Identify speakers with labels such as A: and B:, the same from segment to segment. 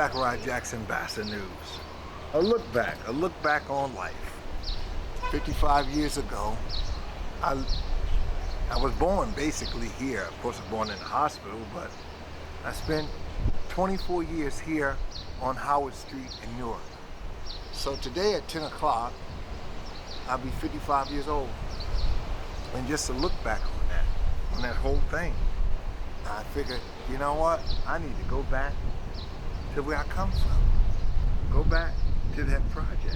A: Zachariah Jackson Bassett News. A look back on life. 55 years ago, I was born basically here. Of course, I was born in the hospital, but I spent 24 years here on Howard Street in Newark. So today at 10 o'clock, I'll be 55 years old. And just to look back on that whole thing, I figured, you know what? I need to go back to where I come from. Go back to that project,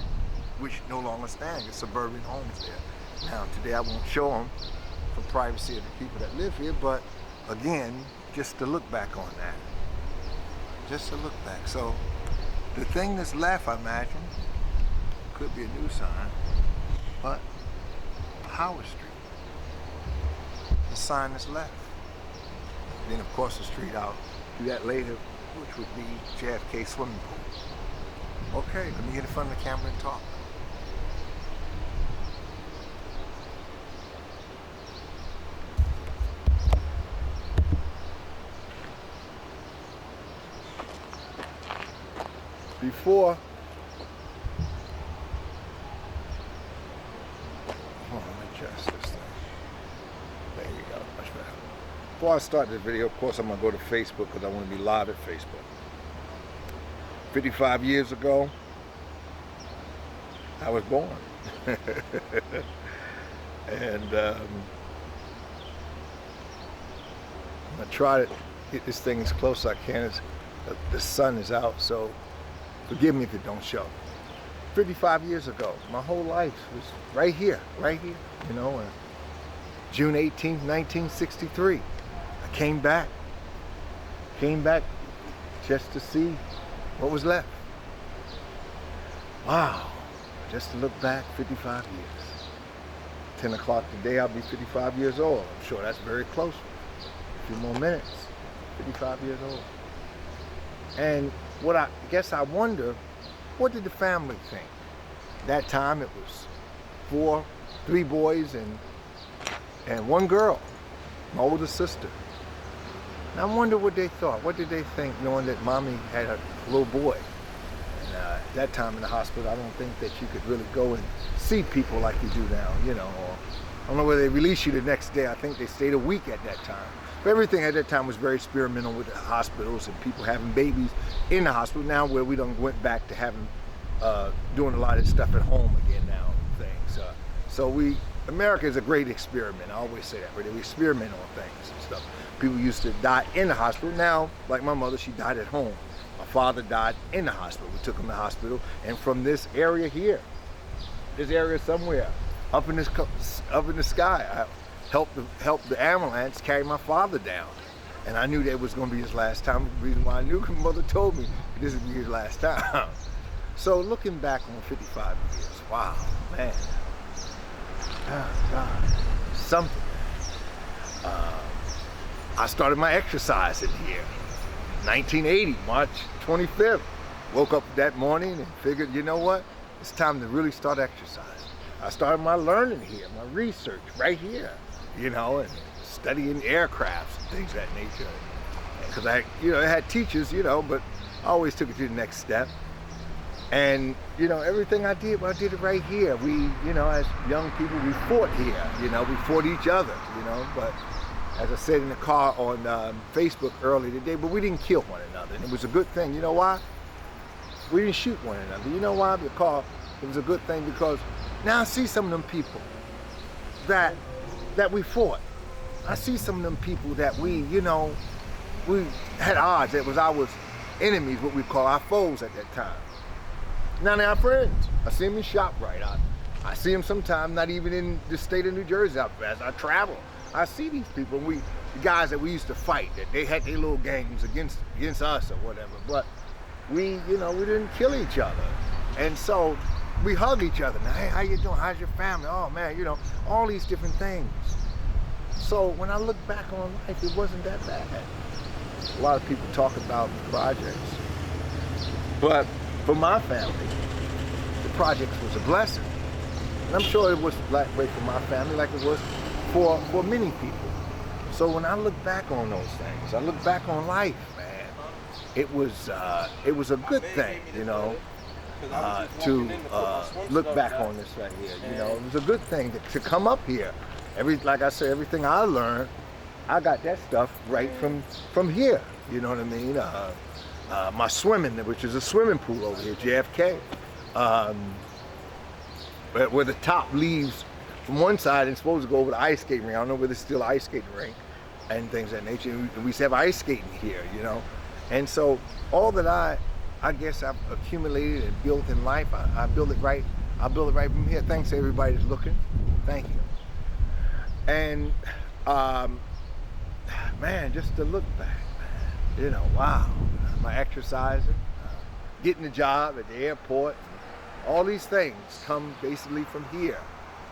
A: which no longer stands. It's suburban homes there. Now, today I won't show them for privacy of the people that live here, but again, just to look back on that. Just to look back. So, the thing that's left, I imagine, could be a new sign, but Howard Street. The sign that's left. Then, of course, the street out to that later, which would be JFK swimming pool. Okay, let me get in front of the camera and talk. Before, hold on, let me adjust this thing. There you go, much better. Before I start this video, of course, I'm going to go to Facebook because I want to be live at Facebook. 55 years ago, I was born. And I'm going to try to get this thing as close as I can. The sun is out, so forgive me if it don't show. 55 years ago, my whole life was right here, you know, June 18th, 1963. I came back just to see what was left. Wow, just to look back 55 years. 10 o'clock today, I'll be 55 years old. I'm sure that's very close. A few more minutes, 55 years old. And what I guess I wonder, what did the family think? That time it was three boys and one girl, my older sister. And I wonder what they thought. What did they think knowing that mommy had a little boy? And at that time in the hospital, I don't think that you could really go and see people like you do now, you know. Or I don't know whether they released you the next day. I think they stayed a week at that time. But everything at that time was very experimental with the hospitals and people having babies in the hospital. Now where we done went back to having, doing a lot of stuff at home again now and things. So America is a great experiment. I always say that, where we experiment on things and stuff. People used to die in the hospital. Now, like my mother, she died at home. My father died in the hospital. We took him to the hospital, and from this area here, this area somewhere, up in the sky, I helped the ambulance carry my father down. And I knew that was going to be his last time. The reason why I knew, because my mother told me this would be his last time. So looking back on 55 years, wow, man. Oh, God, something. I started my exercising here, 1980, March 25th. Woke up that morning and figured, you know what? It's time to really start exercising. I started my learning here, my research right here, you know, and studying aircrafts and things of that nature. Because I had teachers, you know, but I always took it to the next step. And, you know, everything I did it right here. We, you know, as young people, we fought here, you know, we fought each other, you know, but as I said in the car on Facebook earlier today, but we didn't kill one another. And it was a good thing. You know why? We didn't shoot one another. You know why? Because it was a good thing, because now I see some of them people that we fought. I see some of them people that we had odds. That was our enemies, what we call our foes at that time. Now they're our friends. I see them in ShopRite. I see them sometimes not even in the state of New Jersey. As I travel, I see these people. The guys that we used to fight, that they had their little games against us or whatever. But we didn't kill each other, and so we hug each other. Now, hey, how you doing? How's your family? Oh man, you know, all these different things. So when I look back on life, it wasn't that bad. A lot of people talk about the projects, but for my family, the projects was a blessing. And I'm sure it was that way for my family, like it was for many people. So when I look back on those things, I look back on life, man, it was a good thing, you know, to look back on this right here. You know, it was a good thing to come up here. Like I said, everything I learned, I got that stuff right from here. You know what I mean? My swimming, which is a swimming pool over here, JFK, where the top leaves from one side and supposed to go over the ice skating rink. I don't know whether it's still an ice skating rink and things of that nature. And we used to have ice skating here, you know. And so all that I guess I've accumulated and built in life, I build it right. I build it right from here. Thanks to everybody that's looking. Thank you. And man, just to look back, man, you know, wow, my exercising, getting a job at the airport, all these things come basically from here.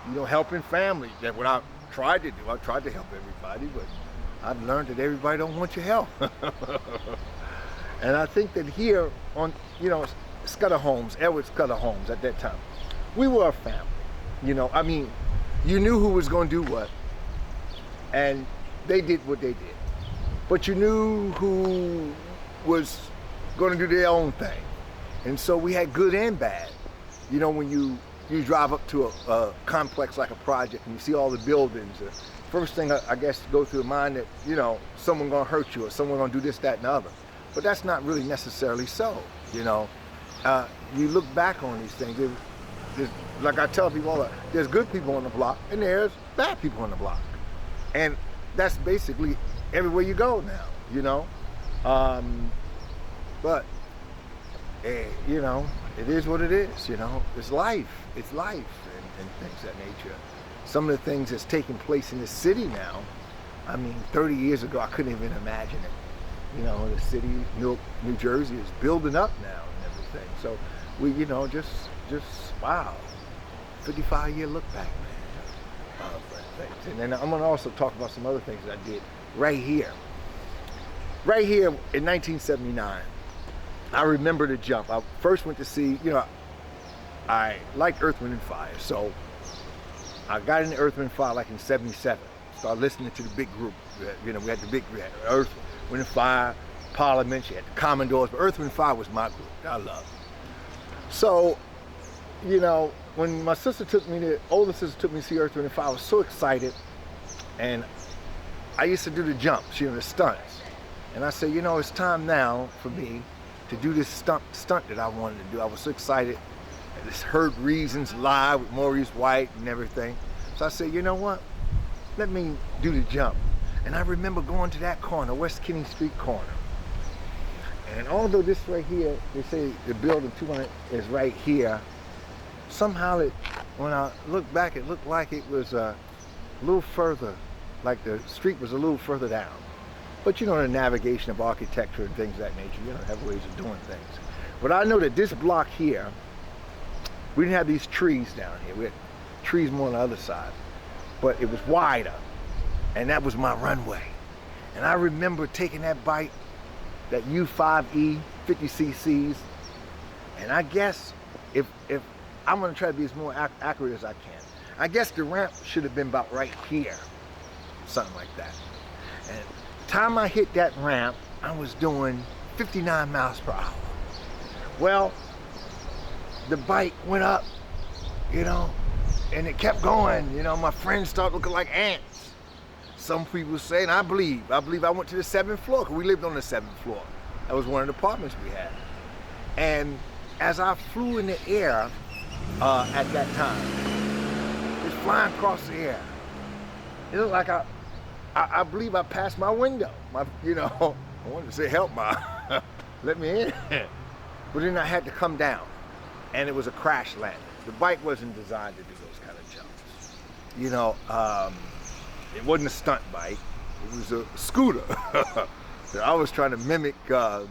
A: You know, helping families. That's what I tried to do. I tried to help everybody, but I've learned that everybody don't want your help. And I think that here on, you know, Scudder Homes, Edward Scudder Homes at that time, we were a family. You know, I mean, you knew who was going to do what, and they did what they did. But you knew who was going to do their own thing. And so we had good and bad. You know, when you drive up to a complex like a project and you see all the buildings, first thing I guess go through the mind that, you know, someone gonna hurt you or someone gonna do this, that, and the other. But that's not really necessarily so, you know. You look back on these things, like I tell people all the time, there's good people on the block and there's bad people on the block. And that's basically everywhere you go now, you know. But, you know, it is what it is, you know. It's life and things of that nature. Some of the things that's taking place in the city now, I mean, 30 years ago, I couldn't even imagine it. You know, the city, Newark, New Jersey is building up now and everything. So we, you know, just wow, 55-year look back, man. And then I'm gonna also talk about some other things that I did right here. Right here in 1979, I remember the jump. I first went to see, you know, I liked Earth, Wind & Fire, so I got into Earth, Wind & Fire like in 77. Started listening to the big group. You know, we had Earth, Wind & Fire, Parliament, you had the Commodores, but Earth, Wind & Fire was my group that I loved. So, you know, when my sister took me to, older sister took me to see Earth, Wind & Fire, I was so excited. And I used to do the jumps, you know, the stunts. And I said, you know, it's time now for me to do this stunt that I wanted to do. I was so excited. I just heard Reasons live with Maurice White and everything. So I said, you know what? Let me do the jump. And I remember going to that corner, West Kinney Street corner. And although this right here, they say the building 200 is right here, somehow when I look back, it looked like it was a little further, like the street was a little further down. But you know, the navigation of architecture and things of that nature, you know, have ways of doing things. But I know that this block here, we didn't have these trees down here. We had trees more on the other side, but it was wider, and that was my runway. And I remember taking that bike, that U5E, 50 cc's, and I guess if I'm gonna try to be as more accurate as I can, I guess the ramp should have been about right here, something like that. And time I hit that ramp, I was doing 59 miles per hour. Well, the bike went up, you know, and it kept going. You know, my friends started looking like ants. Some people say, and I believe I went to the 7th floor, because we lived on the 7th floor. That was one of the apartments we had. And as I flew in the air at that time, just flying across the air, it looked like I believe I passed my window. You know, I wanted to say, help, let me in. But then I had to come down, and it was a crash landing. The bike wasn't designed to do those kind of jumps. You know, it wasn't a stunt bike. It was a scooter. I was trying to mimic Evel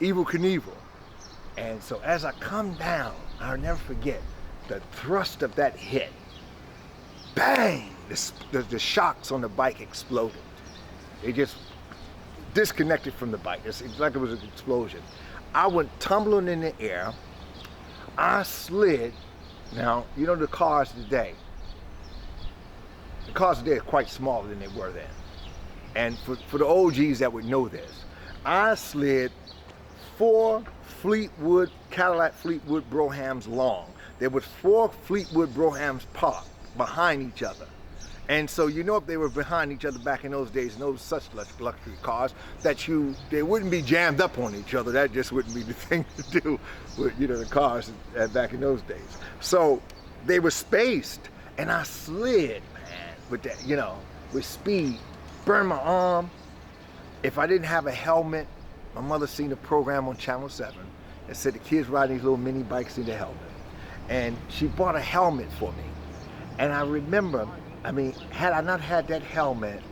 A: Knievel. And so as I come down, I'll never forget the thrust of that hit. Bang! The shocks on the bike exploded. It just disconnected from the bike. It's like it was an explosion. I went tumbling in the air. I slid. Now, you know the cars today. The cars today are quite smaller than they were then. And for the OGs that would know this, I slid 4 Cadillac Fleetwood Brohams long. There was 4 Fleetwood Brohams parked behind each other. And so you know if they were behind each other back in those days, and those such luxury cars, that they wouldn't be jammed up on each other. That just wouldn't be the thing to do with, you know, the cars back in those days. So they were spaced, and I slid, man, with that, you know, with speed, burned my arm. If I didn't have a helmet, my mother seen a program on Channel 7 that said the kids riding these little mini bikes need a helmet. And she bought a helmet for me. And I remember, I mean, had I not had that helmet,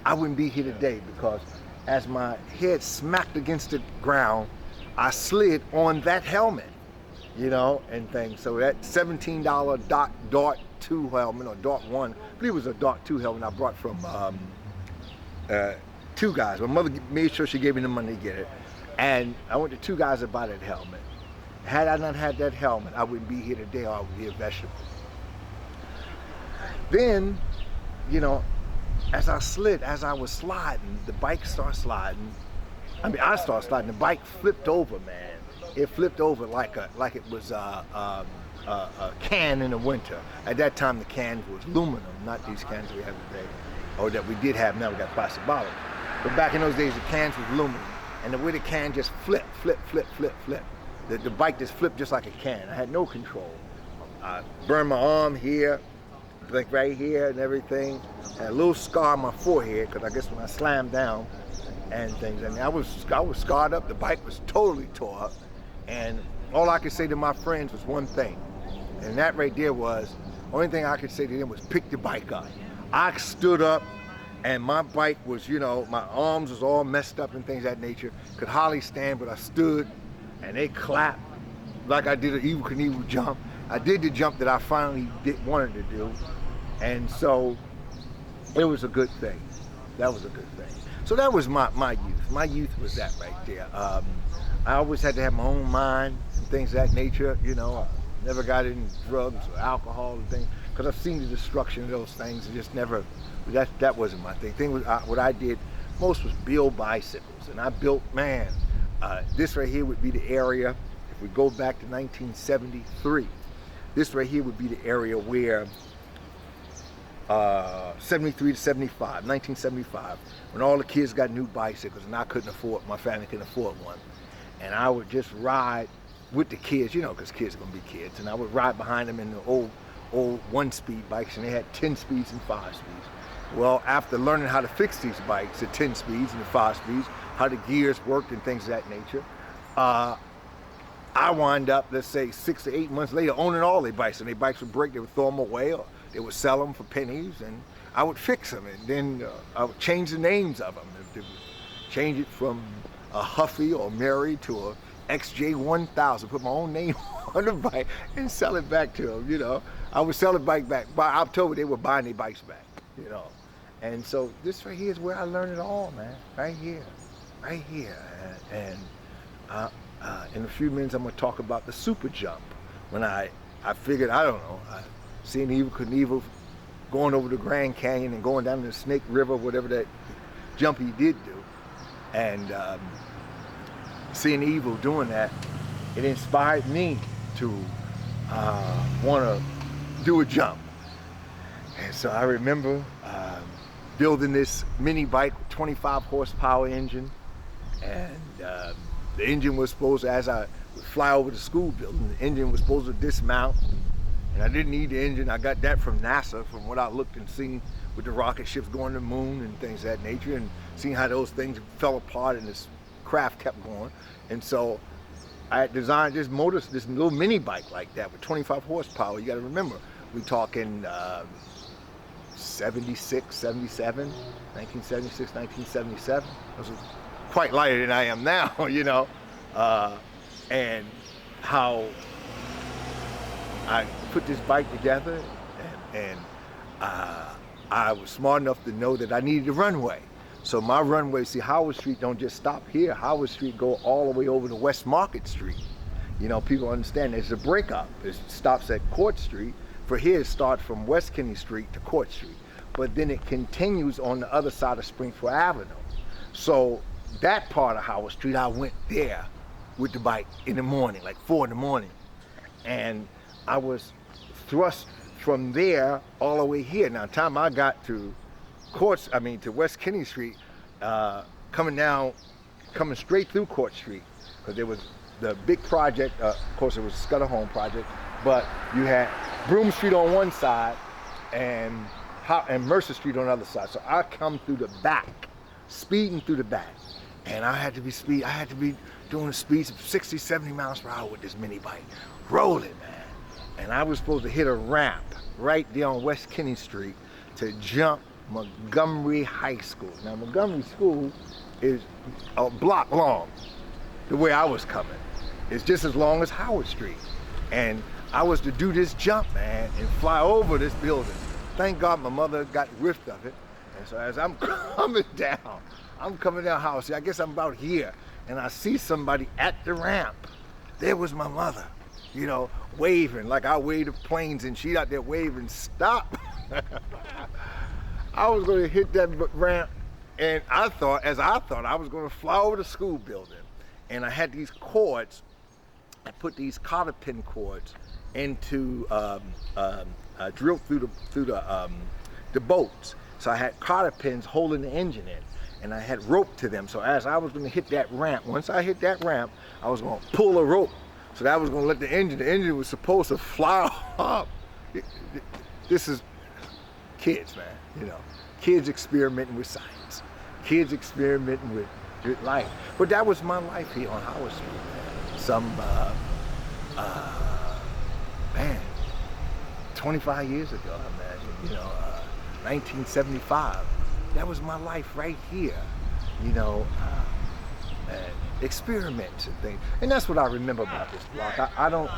A: I wouldn't be here today, because as my head smacked against the ground, I slid on that helmet, you know, and things. So that $17 Dart 2 helmet, or Dart 1, I believe it was a Dart 2 helmet I brought from 2 guys. My mother made sure she gave me the money to get it. And I went to 2 guys to buy that helmet. Had I not had that helmet, I wouldn't be here today, or I would be a vegetable. Then, you know, as I was sliding, the bike started sliding. I mean, I started sliding, the bike flipped over, man. It flipped over like it was a can in the winter. At that time, the cans was aluminum, not these cans we have today, or that we did have. Now we got plastic bottles. But back in those days, the cans was aluminum, and the way the can just flipped. The bike just flipped just like a can. I had no control. I burned my arm here, like right here and everything. Had a little scar on my forehead, because I guess when I slammed down and things, I mean, I was scarred up. The bike was totally tore up. And all I could say to my friends was one thing. And that right there was, only thing I could say to them was pick the bike up. I stood up, and my bike was, you know, my arms was all messed up and things of that nature. Could hardly stand, but I stood, and they clapped like I did an Evel Knievel jump. I did the jump that I finally wanted to do. And so it was a good thing. That was a good thing. So that was my youth. My youth was that right there. I always had to have my own mind and things of that nature. You know, I never got into drugs or alcohol and things, because I've seen the destruction of those things. And just never, that wasn't my thing. What I did most was build bicycles. And I built, man, this right here would be the area, if we go back to 1973, this right here would be the area where 73 to 75, 1975, when all the kids got new bicycles and my family couldn't afford one. And I would just ride with the kids, you know, because kids are going to be kids. And I would ride behind them in the old 1-speed bikes, and they had 10 speeds and 5 speeds. Well, after learning how to fix these bikes at 10 speeds and the 5 speeds, how the gears worked and things of that nature, I wind up, let's say 6 to 8 months later, owning all their bikes. And their bikes would break, they would throw them away, or they would sell them for pennies, and I would fix them. And then I would change the names of them. Change it from a Huffy or Mary to a XJ1000, put my own name on the bike and sell it back to them, you know. I would sell the bike back. By October, they were buying their bikes back, you know. And so this right here is where I learned it all, man. Right here. And in a few minutes, I'm going to talk about the super jump. When I figured, I don't know, I seen Evel Knievel going over the Grand Canyon and going down the Snake River, whatever that jump he did do. And seeing Evel doing that, it inspired me to want to do a jump. And so I remember building this mini bike with 25 horsepower engine, and the engine was supposed to, as I would fly over the school building, the engine was supposed to dismount, and I didn't need the engine. I got that from NASA, from what I looked and seen with the rocket ships going to the moon and things of that nature, and seeing how those things fell apart and this craft kept going. And so I had designed this little mini bike like that with 25 horsepower. You got to remember, we talking 76, 77, 1976, 1977. I was quite lighter than I am now, you know, and how I put this bike together, and I was smart enough to know that I needed a runway. So my runway, see, Howard Street don't just stop here. Howard Street go all the way over to West Market Street. You know, people understand there's a breakup. It stops at Court Street. For here, it starts from West Kinney Street to Court Street. But then it continues on the other side of Springfield Avenue. So that part of Howard Street, I went there with the bike in the morning, like 4 in the morning. And I was thrust from there all the way here. Now, the time I got to to West Kinney Street, coming straight through Court Street, because there was the big project, of course it was Scudder Home project, but you had Broome Street on one side and Mercer Street on the other side. So I come through the back, speeding through the back. And I had to be doing speeds of 60, 70 miles per hour with this mini bike, rolling, man. And I was supposed to hit a ramp right there on West Kinney Street to jump Montgomery High School. Now, Montgomery School is a block long, the way I was coming. It's just as long as Howard Street. And I was to do this jump, man, and fly over this building. Thank God my mother got whiffed of it. And so as I'm coming down Howard Street, I guess I'm about here, and I see somebody at the ramp. There was my mother, you know, waving like I wave the planes, and she out there waving, stop. I was going to hit that ramp, and I thought I was going to fly over the school building. And I had these cords. I put these cotter pin cords into drilled through the bolts. So I had cotter pins holding the engine in, and I had rope to them. So as I was going to hit that ramp, once I hit that ramp, I was going to pull a rope. So that was going to let the engine was supposed to fly up. This is kids, man, you know. Kids experimenting with science. Kids experimenting with life. But that was my life here on Howard Street, man. Some, man, 25 years ago, I imagine, you know, 1975. That was my life right here, you know, experiments and things. And that's what I remember about this block. I don't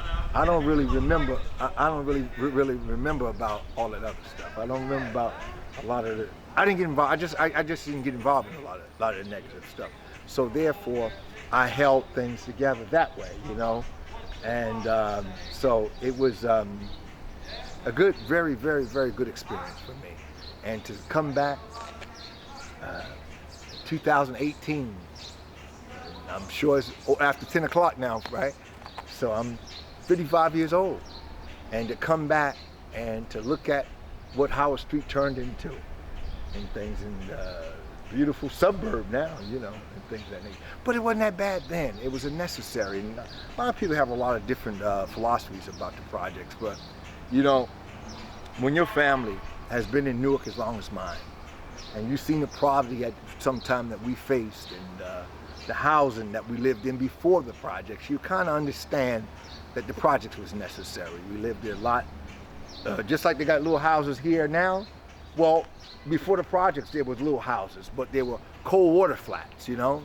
A: really remember, I don't really remember about all that other stuff. I don't remember about a lot of the, I didn't get involved, I just didn't get involved in a lot of the negative stuff. So therefore, I held things together that way, you know. And so it was a good, very, very, very good experience for me. And to come back 2018, I'm sure it's after 10 o'clock now, right? So I'm 55 years old. And to come back and to look at what Howard Street turned into and things, and beautiful suburb now, you know, and things of that nature. But it wasn't that bad then. It was a necessary. And a lot of people have a lot of different philosophies about the projects, but you know, when your family has been in Newark as long as mine, and you've seen the poverty at some time that we faced, and the housing that we lived in before the projects, you kind of understand that the projects was necessary. We lived there a lot, just like they got little houses here now. Well, before the projects, there was little houses, but they were cold water flats, you know,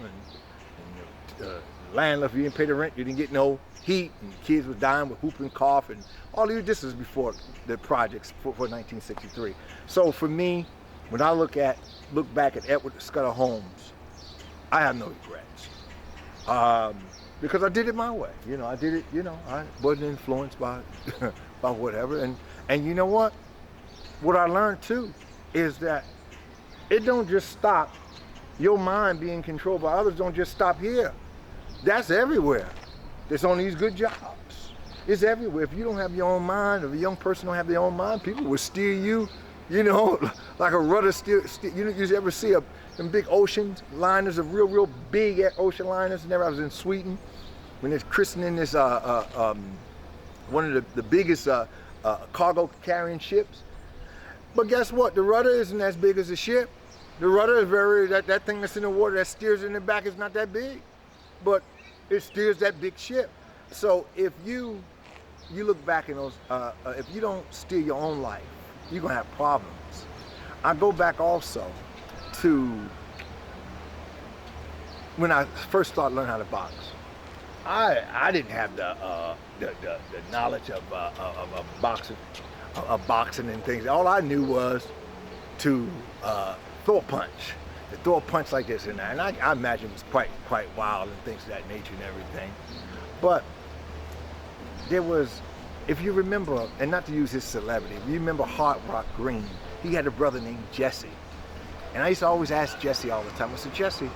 A: and landlord, if you didn't pay the rent, you didn't get no heat, and kids were dying with whooping cough, and all these, this is before the projects for 1963. So for me, when I look back at Edward Scudder Homes, I have no regrets, because I did it my way. You know, I did it. You know, I wasn't influenced by by whatever. And you know what? What I learned too is that it don't just stop. Your mind being controlled by others don't just stop here. That's everywhere. That's on these good jobs. It's everywhere. If you don't have your own mind, if a young person don't have their own mind, people will steer you, you know, like a rudder steer. You know, you ever see them big ocean liners, of real big ocean liners? I was in Sweden when they're christening this one of the biggest cargo carrying ships. But guess what? The rudder isn't as big as the ship. The rudder is that thing that's in the water that steers in the back is not that big, but it steers that big ship. So if you look back in those, if you don't steer your own life, you're gonna have problems. I go back also to when I first started learning how to box. I didn't have the knowledge of boxing and things. All I knew was to throw a punch. To throw a punch like this and that. And I imagine it was quite wild and things of that nature and everything. But there was, if you remember, and not to use his celebrity, if you remember Hard Rock Green, he had a brother named Jesse. And I used to always ask Jesse all the time. I said, Jesse,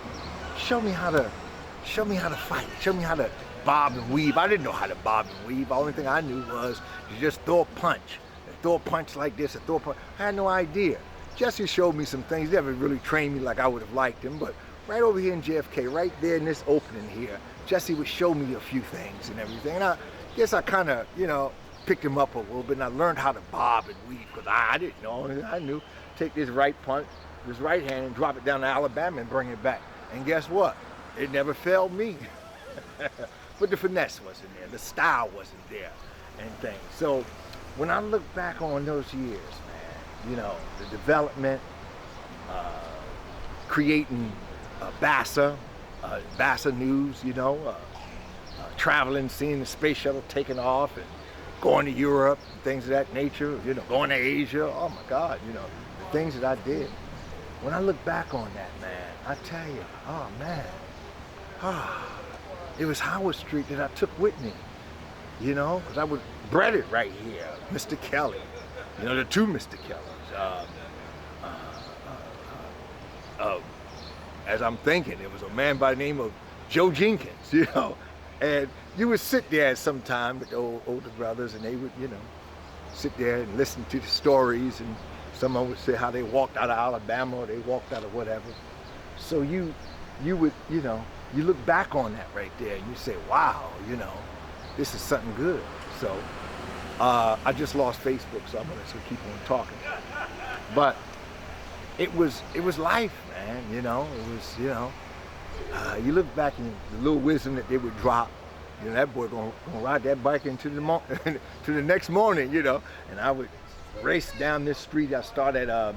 A: show me how to fight. Show me how to bob and weave. I didn't know how to bob and weave. The only thing I knew was to just throw a punch. Throw a punch like this, and throw a punch. I had no idea. Jesse showed me some things. He never really trained me like I would have liked him, but right over here in JFK, right there in this opening here, Jesse would show me a few things and everything. And I guess I kind of, you know, picked him up a little bit, and I learned how to bob and weave, because I didn't know. I knew, take this right punch, this right hand, and drop it down to Alabama and bring it back. And guess what? It never failed me. But the finesse wasn't there, the style wasn't there, and things. So when I look back on those years, man, you know, the development, creating BASA News, you know, traveling, seeing the space shuttle taking off and going to Europe and things of that nature, you know, going to Asia, oh my God, you know, the things that I did. When I look back on that, man, I tell you, oh man, it was Howard Street that I took with me, you know, because I was bred it right here, Mr. Kelly, you know, the two Mr. Kellys. As I'm thinking, it was a man by the name of Joe Jenkins, you know, and you would sit there sometime with the older brothers, and they would, you know, sit there and listen to the stories, and someone would say how they walked out of Alabama or they walked out of whatever. So you would, you know, you look back on that right there and you say, wow, you know, this is something good. So I just lost Facebook, so I'm gonna keep on talking. But it was life, man, you know. It was, you know, you look back and the little wisdom that they would drop. You know, that boy gonna ride that bike into the to the next morning, you know. And I would race down this street. I started at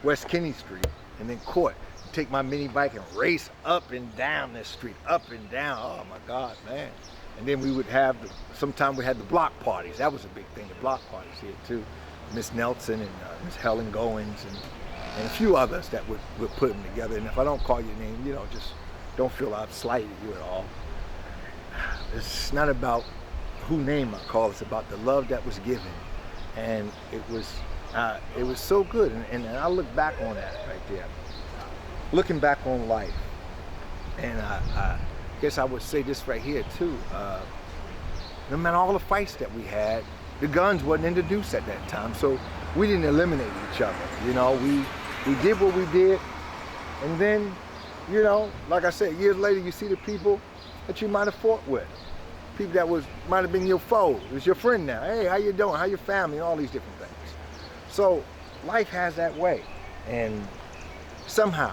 A: West Kinney Street and then Court. Take my mini bike and race up and down this street, up and down. Oh my God, man. And then we would have, sometime we had the block parties. That was a big thing, the block parties here too. Miss Nelson and Miss Helen Goins and a few others that would put them together. And if I don't call your name, you know, just don't feel I've slighted you at all. It's not about who name I call, it's about the love that was given. And it was so good. And I look back on that right there. Looking back on life, and I guess I would say this right here too, no matter all the fights that we had, the guns wasn't introduced at that time, so we didn't eliminate each other. You know, we did what we did, and then, you know, like I said, years later you see the people that you might have fought with, people that might have been your foe, it was your friend now. Hey, how you doing? How your family? All these different things. So life has that way, and somehow,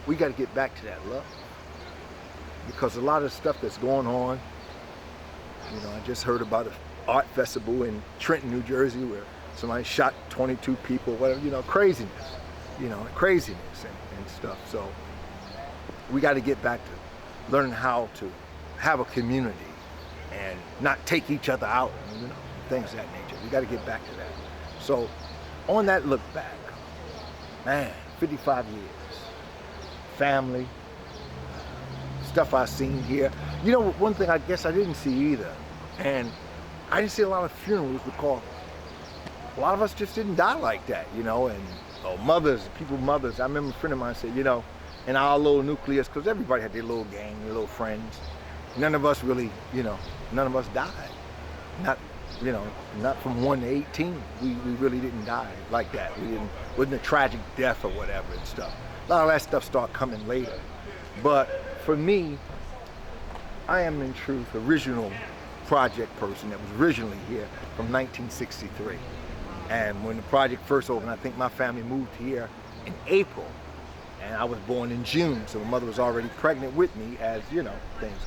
A: we got to get back to that love, because a lot of stuff that's going on, you know, I just heard about an art festival in Trenton, New Jersey, where somebody shot 22 people, whatever, you know, craziness and stuff. So we got to get back to learning how to have a community and not take each other out, and, you know, things of that nature. We got to get back to that. So on that look back, man, 55 years, family, stuff I've seen here. You know, one thing I guess I didn't see either, and I didn't see a lot of funerals because a lot of us just didn't die like that, you know, and mothers. I remember a friend of mine said, you know, in our little nucleus, because everybody had their little gang, their little friends, none of us really, you know, none of us died. Not from 1 to 18, we really didn't die like that. Wasn't a tragic death or whatever and stuff. A lot of that stuff started coming later. But for me, I am in truth original project person that was originally here from 1963. And when the project first opened, I think my family moved here in April, and I was born in June, so my mother was already pregnant with me, as you know, things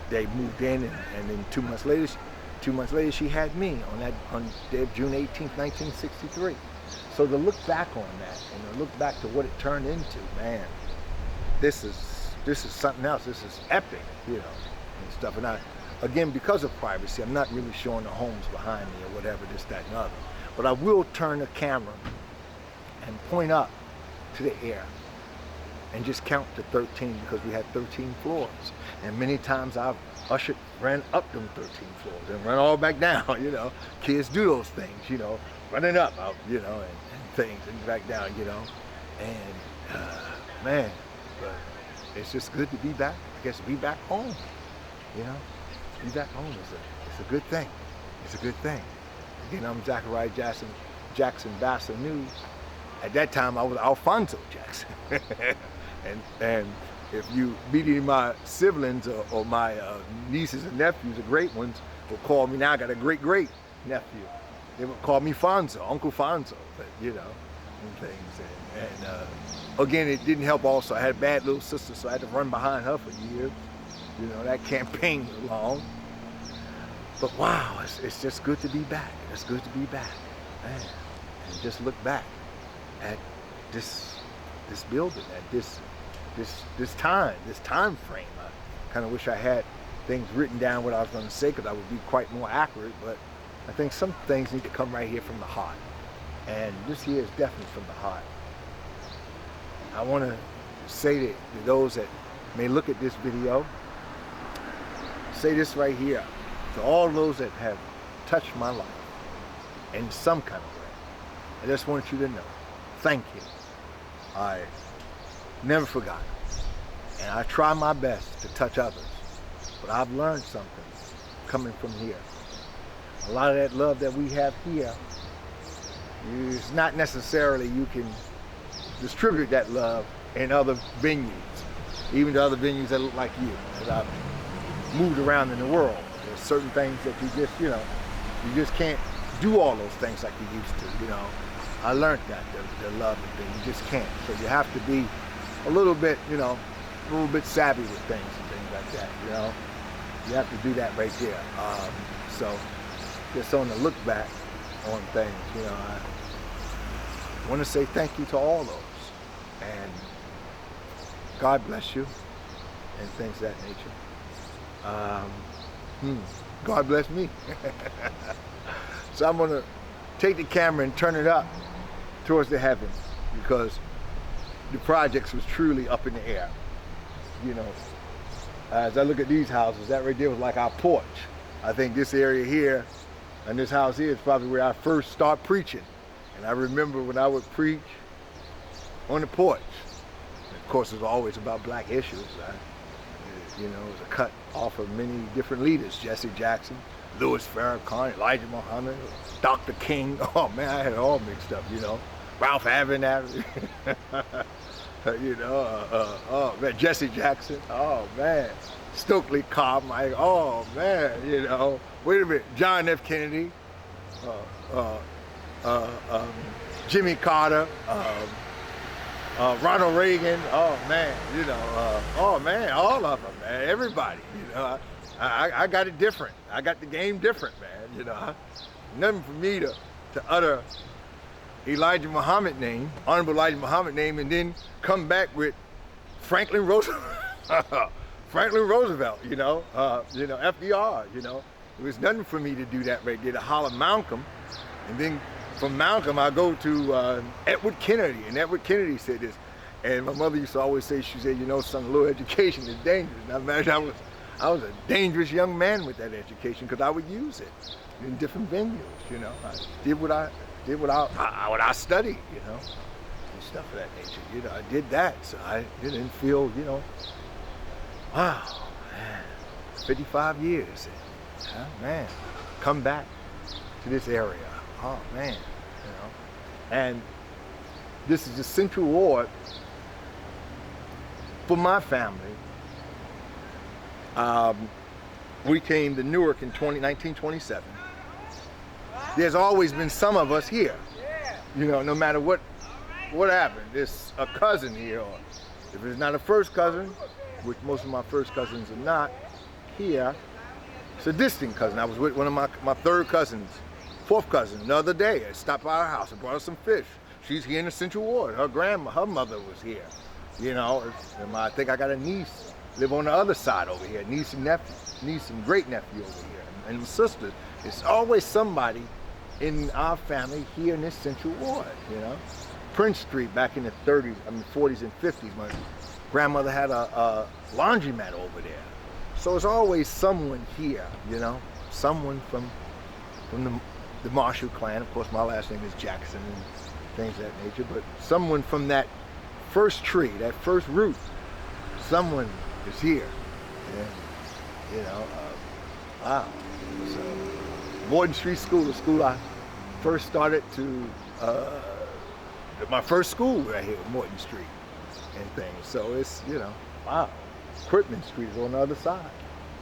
A: they moved in, and then 2 months later she had me on day of June 18th, 1963. So to look back on that and to look back to what it turned into, man, this is something else. This is epic, you know, and stuff. And again, because of privacy, I'm not really showing the homes behind me or whatever, this, that, and other. But I will turn the camera and point up to the air and just count to 13 because we had 13 floors. And many times I've ran up them 13 floors and run all back down, you know. Kids do those things, you know, running up, you know, and things and back down, you know. And man, but it's just good to be back. I guess be back home, you know. Be back home it's a good thing. It's a good thing. Again, I'm Zachariah Jackson Bassett News. At that time, I was Alfonso Jackson. and if you meet any of my siblings or my nieces and nephews, the great ones, will call me, now I got a great nephew. They would call me Fonzo, Uncle Fonzo, but you know, and things. And again, it didn't help also. I had a bad little sister, so I had to run behind her for years. You know, that campaign was long. But wow, it's just good to be back. It's good to be back, man. And just look back at this building, at this time frame. I kind of wish I had things written down what I was going to say, because I would be quite more accurate. But I think some things need to come right here from the heart, and this here is definitely from the heart. I want to say to those that may look at this video, say this right here. To all those that have touched my life in some kind of way, I just want you to know, thank you. I never forgot. And I try my best to touch others, but I've learned something coming from here. A lot of that love that we have here is not necessarily you can distribute that love in other venues, even to other venues that look like you, that I've moved around in the world. There's certain things that you just can't do all those things like you used to, you know. I learned that, the love and things, you just can't. So you have to be a little bit, you know, a little bit savvy with things and things like that, you know. You have to do that right there. So just on the look back on things, you know, I want to say thank you to all those. And God bless you and things of that nature. God bless me. So I'm gonna take the camera and turn it up towards the heavens, because the projects was truly up in the air. You know, as I look at these houses, that right there was like our porch. I think this area here and this house here is probably where I first start preaching. And I remember when I would preach on the porch. Of course, it was always about black issues. You know, it was a cut off of many different leaders: Jesse Jackson, Louis Farrakhan, Elijah Muhammad, Dr. King. Oh man, I had it all mixed up, you know. Ralph Abernathy, you know, oh man, Jesse Jackson. Oh man, Stokely Carmichael. Oh man, you know. Wait a minute, John F. Kennedy, Jimmy Carter. Ronald Reagan, oh man, you know, oh man, all of them, man, everybody, you know, I got it different. I got the game different, man, you know. Nothing for me to utter Elijah Muhammad name, Honorable Elijah Muhammad name, and then come back with Franklin Roosevelt, you know, FDR, you know. It was nothing for me to do that right there, to holler Malcolm, and then from Malcolm, I go to Edward Kennedy, and Edward Kennedy said this. And my mother used to always say, she said, you know, son, a little education is dangerous. And I imagine I was a dangerous young man with that education, because I would use it in different venues, you know. I did what I studied, you know, and stuff of that nature. You know, I did that, so I didn't feel, you know, wow, man, 55 years, man, come back to this area. Oh man, you know, and this is the Central Ward for my family. We came to Newark in 1927. There's always been some of us here, you know, no matter what happened. There's a cousin here, or if it's not a first cousin, which most of my first cousins are not here, it's a distant cousin. I was with one of my third cousins, fourth cousin, the other day. I stopped by her house and brought her some fish. She's here in the Central Ward. Her mother was here. You know, and I think I got a niece live on the other side over here, niece and great nephew over here, and sisters. It's always somebody in our family here in this Central Ward, you know. Prince Street back in the 30s, 40s and 50s. My grandmother had a laundromat over there. So it's always someone here, you know, someone from the Marshall clan. Of course, my last name is Jackson and things of that nature, but someone from that first tree, that first root, someone is here. And, you know, wow. So, Morton Street School, the school I first started to, my first school right here, Morton Street and things. So it's, you know, wow. Quitman Street is on the other side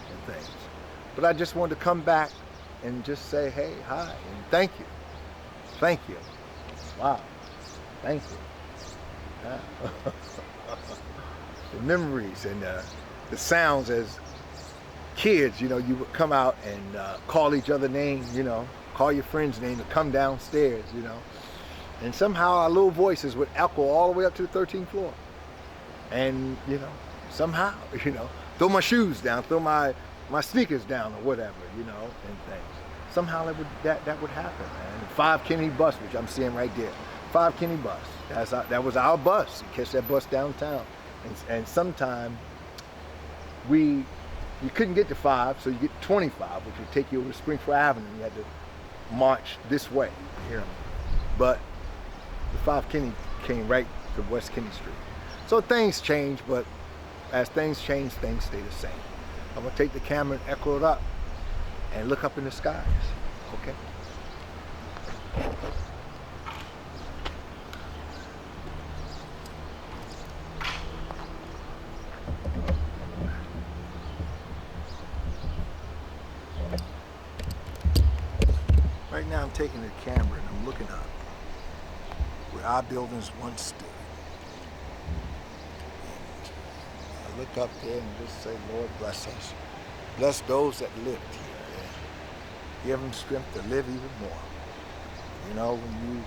A: and things. But I just wanted to come back and just say, hey, hi, and thank you. Thank you. Wow. Thank you. Yeah. The memories and the sounds as kids, you know, you would come out and call each other names, you know, call your friend's name to come downstairs, you know. And somehow our little voices would echo all the way up to the 13th floor. And, you know, somehow, you know, throw my shoes down, throw my sneakers down or whatever, you know, and things. Somehow that would happen, man. 5 Kennedy bus, which I'm seeing right there. 5 Kennedy bus. That was our bus. You catch that bus downtown. And sometime you couldn't get to 5, so you get 25, which would take you over to Springfield Avenue. You had to march this way here. But the 5 Kennedy came right to West Kennedy Street. So things change, but as things change, things stay the same. I'm gonna take the camera and echo it up and look up in the skies, okay? Right now I'm taking the camera and I'm looking up where our buildings once stood. And I look up there and just say, Lord, bless us. Bless those that lived here. Give them strength to live even more. You know, when you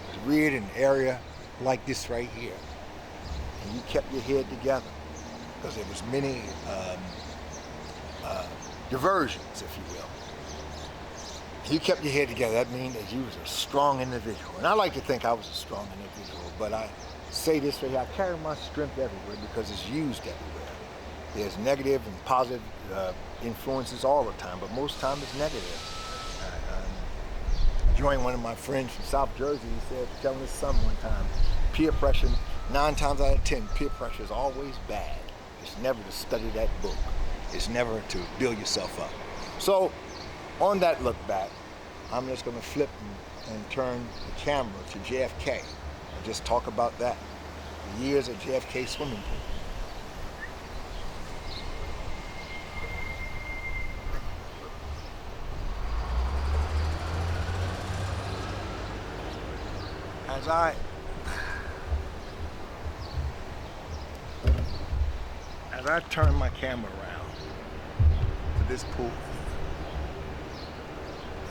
A: was reared in an area like this right here, and you kept your head together, because there was many diversions, if you will. You kept your head together, that means that you was a strong individual. And I like to think I was a strong individual, but I say this right here, I carry my strength everywhere because it's used everywhere. There's negative and positive influences all the time, but most time it's negative. I joined one of my friends from South Jersey. He said, telling his son one time, peer pressure, 9 times out of 10, peer pressure is always bad. It's never to study that book. It's never to build yourself up. So, on that look back, I'm just going to flip and turn the camera to JFK and just talk about that. The years of JFK swimming pool. As I turn my camera around to this pool,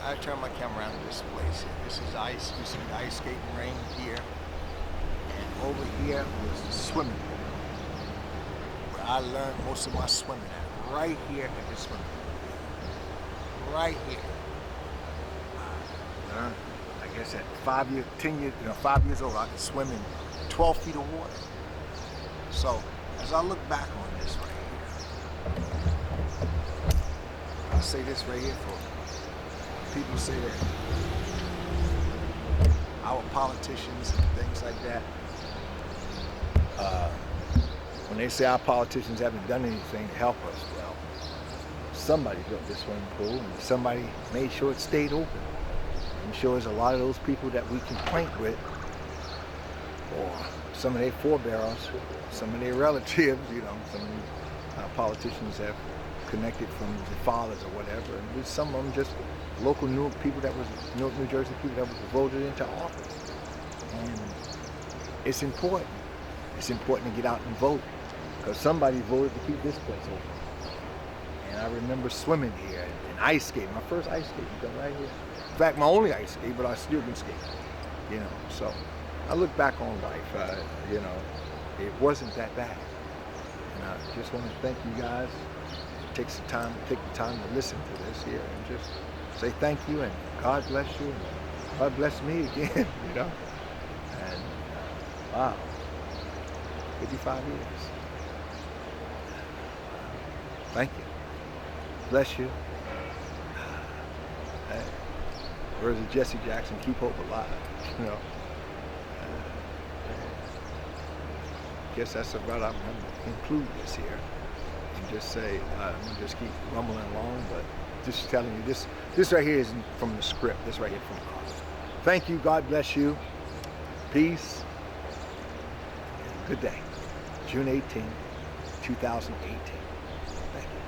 A: I turn my camera around to this place here. This is ice. You see the ice skating ring here. And over here was the swimming pool, where I learned most of my swimming at. Right here at this swimming pool. Right here. I guess at 5 years, 10 years, 5 years old, I could swim in 12 feet of water. So, as I look back on this right here, I'll say this right here for people say that our politicians and things like that, when they say our politicians haven't done anything to help us, well, somebody built this swimming pool and somebody made sure it stayed open. I'm sure there's a lot of those people that we complain with, or some of their forebears, some of their relatives, some of the politicians have connected from the fathers or whatever, and there's some of them just local Newark people that was, Newark, New Jersey people that was voted into office. And it's important. It's important to get out and vote, because somebody voted to keep this place open. And I remember swimming here and ice skating. My first ice skating was right here. In fact, my only ice skate, but I still can skate. So I look back on life. It wasn't that bad. And I just want to thank you guys. Take the time to listen to this here and just say thank you and God bless you and God bless me again. And Wow. 55 years. Thank you. Bless you. Hey, words of Jesse Jackson, keep hope alive. You know. I guess that's about I'm going to conclude this here and just say I'm going to just keep rumbling along, but just telling you this right here is from the script. This right here from God. Thank you. God bless you. Peace. Good day. June 18, 2018. Thank you.